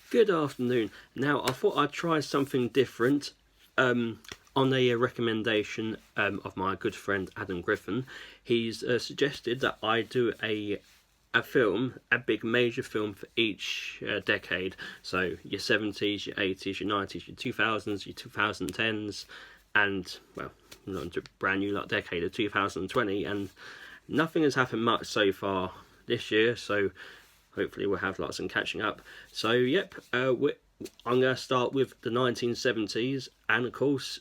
Good afternoon. Now, I thought I'd try something different on a recommendation of my good friend Adam Griffin. He's suggested that I do a film, a big major film for each decade. So your 70s, your 80s, your 90s, your 2000s, your 2010s, and, well, not into a brand new decade of 2020. And nothing has happened much so far this year, so hopefully we'll have lots of catching up. So, yep, I'm going to start with the 1970s, and of course,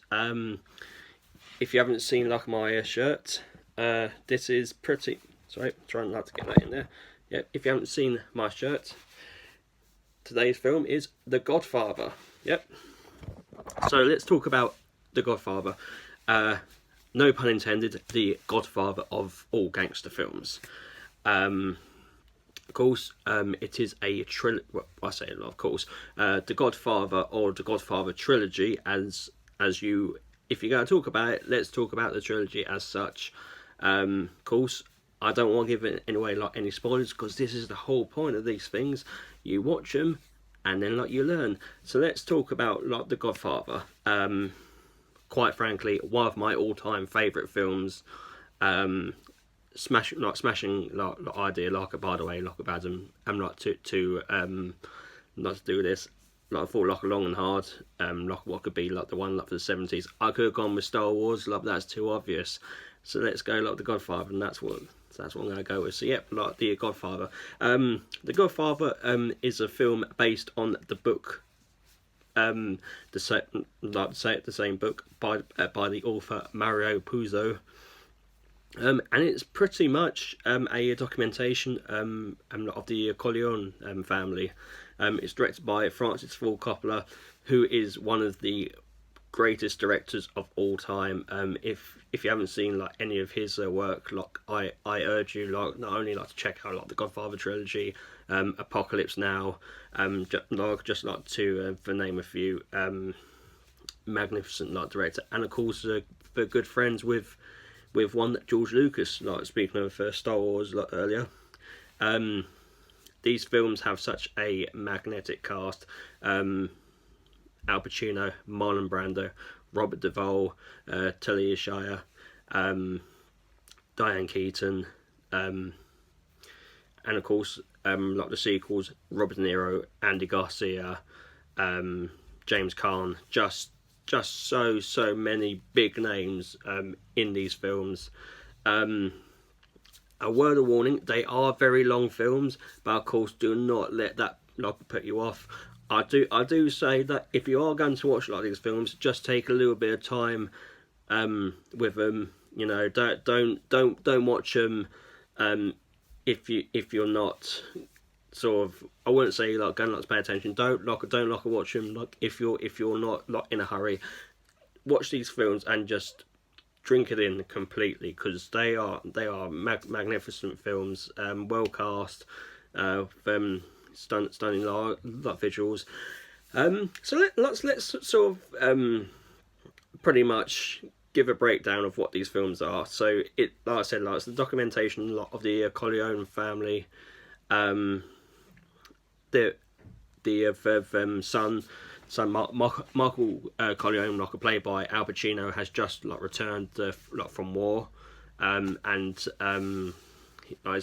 if you haven't seen my shirt, this is pretty... Sorry, trying not to get that in there. Yep, if you haven't seen my shirt, today's film is The Godfather. Yep. So let's talk about The Godfather. No pun intended, the godfather of all gangster films. Of course, it is a trilogy. Well, I say a lot, of course. The Godfather, or the Godfather trilogy, as you, if you're going to talk about it, let's talk about the trilogy as such. Of course, I don't want to give it anyway any spoilers, because this is the whole point of these things. You watch them, and then you learn. So let's talk about the Godfather. Quite frankly, one of my all-time favourite films. Smashing idea, by the way, of Adam. I'm not to not to do this. I thought Long and Hard. What could be the one for the 70s. I could have gone with Star Wars. That's too obvious. So let's go The Godfather, and that's what I'm going to go with. So yep, The Godfather. The Godfather is a film based on the book. The same book by the author Mario Puzo. And it's pretty much a documentation of the Corleone family. It's directed by Francis Ford Coppola, who is one of the greatest directors of all time. If you haven't seen any of his work, I urge you not only to check out the Godfather trilogy, Apocalypse Now, just to name a few, magnificent director, and of course they're good friends with one that George Lucas, speaking of Star Wars earlier. These films have such a magnetic cast. Al Pacino, Marlon Brando, Robert Duvall, Talia Shire, Diane Keaton, and of course, the sequels, Robert De Niro, Andy Garcia, James Caan, just so many big names in these films. A word of warning, they are very long films, but of course do not let that put you off. I do say that if you are going to watch these films, just take a little bit of time with them. Don't watch them if you're not sort of, I wouldn't say going to pay attention. Don't watch them if you're not in a hurry. Watch these films and just drink it in completely, because they are magnificent films, well cast, stunning visuals. So let's sort of pretty much give a breakdown of what these films are. So it, like I said, it's the documentation of the Corleone family. The son Michael Corleone, played by Al Pacino, has just returned from war, and he's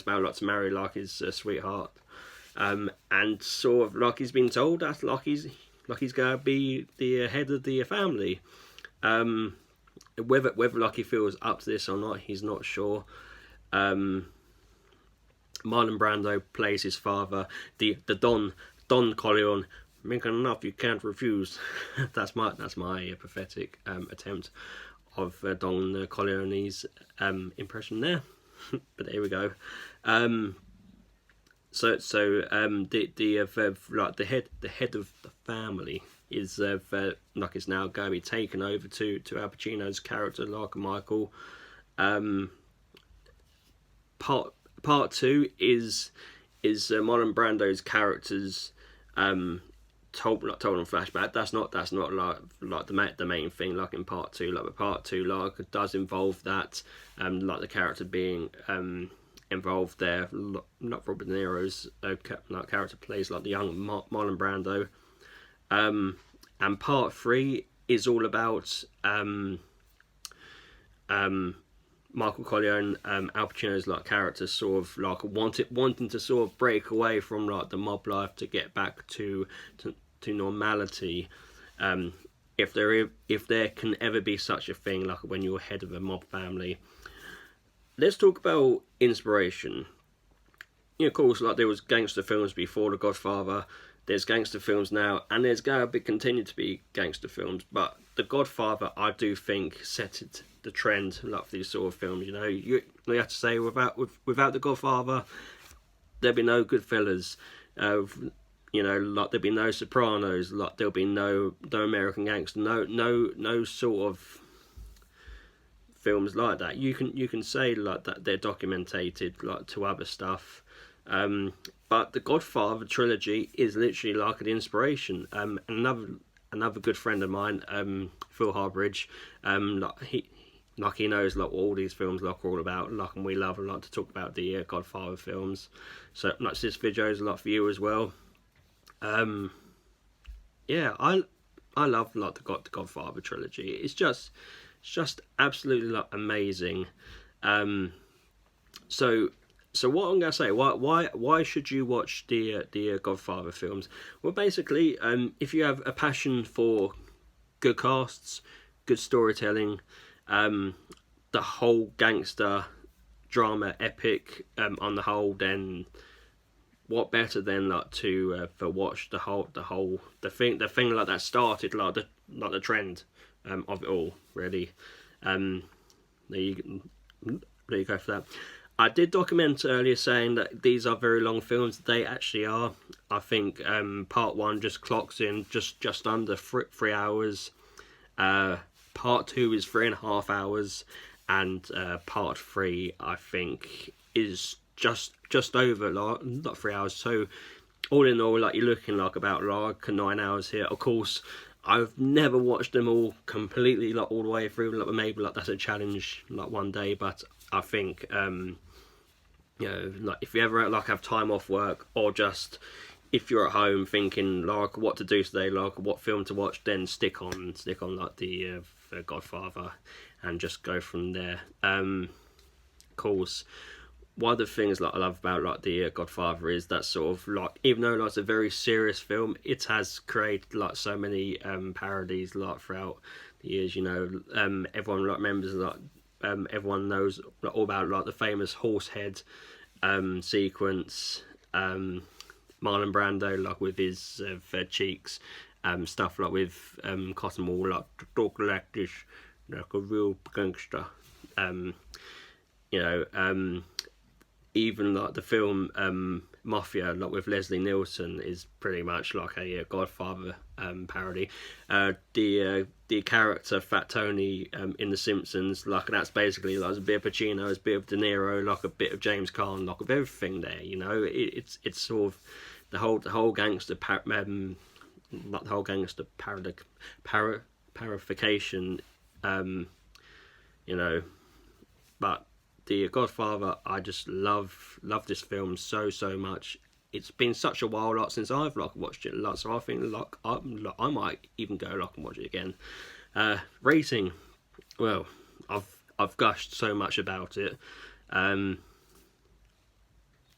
about to marry his sweetheart, and sort of he's been told that he's gonna be the head of the family. Whether he feels up to this or not, he's not sure. Marlon Brando plays his father, the Don Corleone. Making enough you can't refuse. that's my pathetic attempt of Don Corleone's impression there. But there we go. So the head of the family is is now going to be taken over to Al Pacino's character, Michael. Part two is Marlon Brando's character's told in flashback. That's not the main thing in part two. But part two does involve that the character being involved there. Not Robert De Niro's like character plays like the young Marlon Brando. And part 3 is all about Michael Corleone, Al Pacino's like character, sort of like wanting to sort of break away from like the mob life to get back to normality. If there can ever be such a thing, like when you're head of a mob family. Let's talk about inspiration. You know, of course, like there was gangster films before The Godfather. There's gangster films now, and there's going to continue to be gangster films. But The Godfather, I do think, set the trend like for these sort of films. You know, you have to say without The Godfather, there'd be no Goodfellas. You know, like there'd be no Sopranos. Like there'll be no American Gangster. No sort of films like that. You can say like that they're documented like to other stuff. But the Godfather trilogy is literally like an inspiration. Another good friend of mine, Phil Harbridge, he knows like what all these films like are all about. Like, and we love and like to talk about the Godfather films. So like this video is a lot for you as well. Yeah, I love like the Godfather trilogy. It's just absolutely like amazing. So what I'm gonna say, why should you watch the Godfather films? Well, basically, if you have a passion for good casts, good storytelling, the whole gangster drama epic on the whole, then what better than like to watch the thing like that started like the trend of it all, really. There you go for that. I did document earlier saying that these are very long films. They actually are. I think part 1 just clocks in just under 3 hours. Part 2 is 3.5 hours, and part 3 I think is just over like 3 hours. So all in all, like you're looking like about like 9 hours here. Of course, I've never watched them all completely like all the way through. Like maybe like that's a challenge like one day, but I think you know, like if you ever like have time off work, or just if you're at home thinking like what to do today, like what film to watch, then stick on like the Godfather and just go from there. Of course, one of the things like I love about like the Godfather is that sort of like, even though like it's a very serious film, it has created like so many parodies like throughout the years. You know, everyone like remembers like everyone knows like, all about like the famous horse head sequence. Marlon Brando like with his cheeks, stuff like with Cotton Wall, like talk like this, like a real gangster. You know, even like the film Mafia, like with Leslie Nielsen, is pretty much like a Godfather parody. The character Fat Tony in The Simpsons, like that's basically like a bit of Pacino, a bit of De Niro, like a bit of James Caan, like of everything there. You know, it's sort of the whole gangster not the whole gangster parodification. You know, but the Godfather, I just love this film so much. It's been such a while like since I've like watched it, like, so I think like I might even go like and watch it again. Rating, well, I've gushed so much about it. I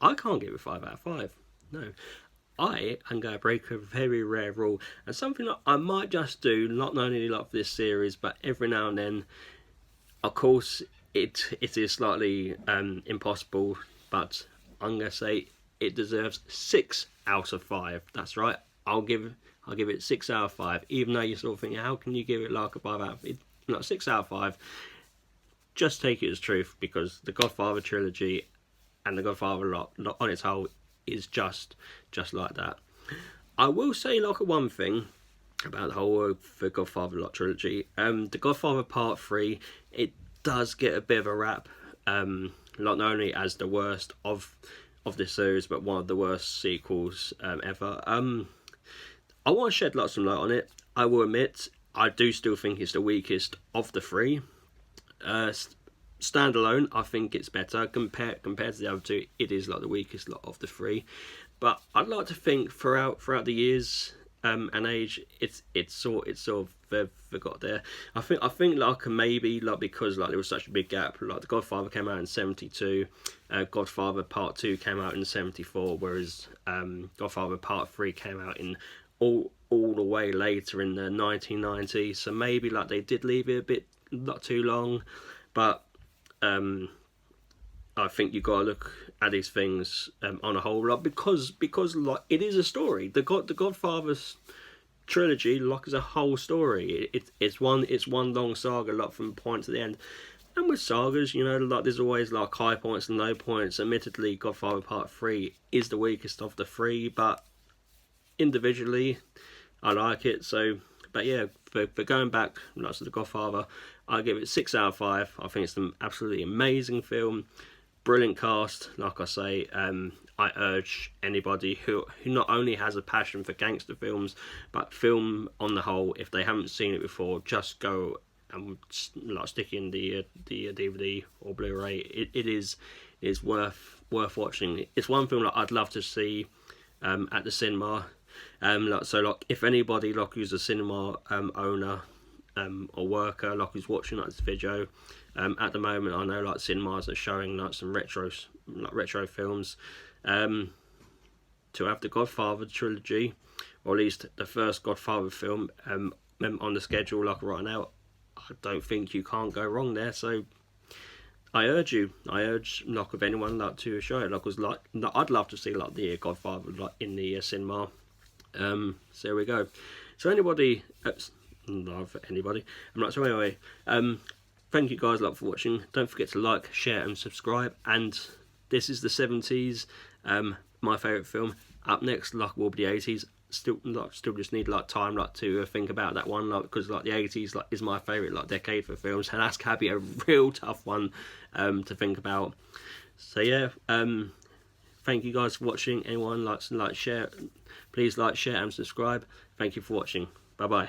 can't give it 5 out of 5. No, I am going to break a very rare rule, and something that I might just do, not only like for this series, but every now and then. Of course, it is slightly impossible, but I'm gonna say it deserves 6 out of 5. That's right. I'll give it 6 out of 5. Even though you're sort of thinking, how can you give it like a 5 out of 5? No, 6 out of 5. Just take it as truth, because the Godfather trilogy and the Godfather lot on its whole is just like that. I will say like one thing about the whole the Godfather lot trilogy. The Godfather Part 3, it does get a bit of a rap, not only as the worst of this series, but one of the worst sequels ever. I want to shed some light on it. I will admit, I do still think it's the weakest of the 3. standalone, I think it's better compared to the other two. It is like the weakest lot of the three, but I'd like to think throughout the years and age, it's sort of got there. I think like maybe like because like there was such a big gap. Like the Godfather came out in 72, Godfather Part 2 came out in 74, whereas Godfather Part 3 came out in all the way later in the 1990s. So maybe like they did leave it a bit not too long, but I think you got to look at these things on a whole lot, because like it is a story. The Godfather's trilogy like is a whole story. It's one long saga, like from point to the end. And with sagas, you know, like there's always like high points and low points. Admittedly, Godfather Part 3 is the weakest of the three, but individually, I like it. So, but yeah, for going back, like to the Godfather, I give it 6 out of 5. I think it's an absolutely amazing film, brilliant cast. Like I say, I urge anybody who not only has a passion for gangster films, but film on the whole, if they haven't seen it before, just go and like stick in the DVD or Blu-ray. It is worth watching. It's one film that I'd love to see at the cinema. Like if anybody like who's a cinema owner or worker like who's watching like this video, at the moment I know like cinemas are showing like some retro films. To have the Godfather trilogy, or at least the first Godfather film on the schedule like right now, I don't think you can't go wrong there. So I urge like if anyone like to show it, like was like I'd love to see like the Godfather like in the cinema. So there we go. So anybody, I'm not sure anyway. Thank you guys a lot for watching. Don't forget to like, share, and subscribe. And this is the 70s, my favourite film. Up next, like will be the 80s. Still just need like time like to think about that one, like because like the 80s like is my favourite like decade for films, and that's gonna be a real tough one to think about. So yeah, thank you guys for watching. Anyone likes to share, please like, share, and subscribe. Thank you for watching. Bye bye.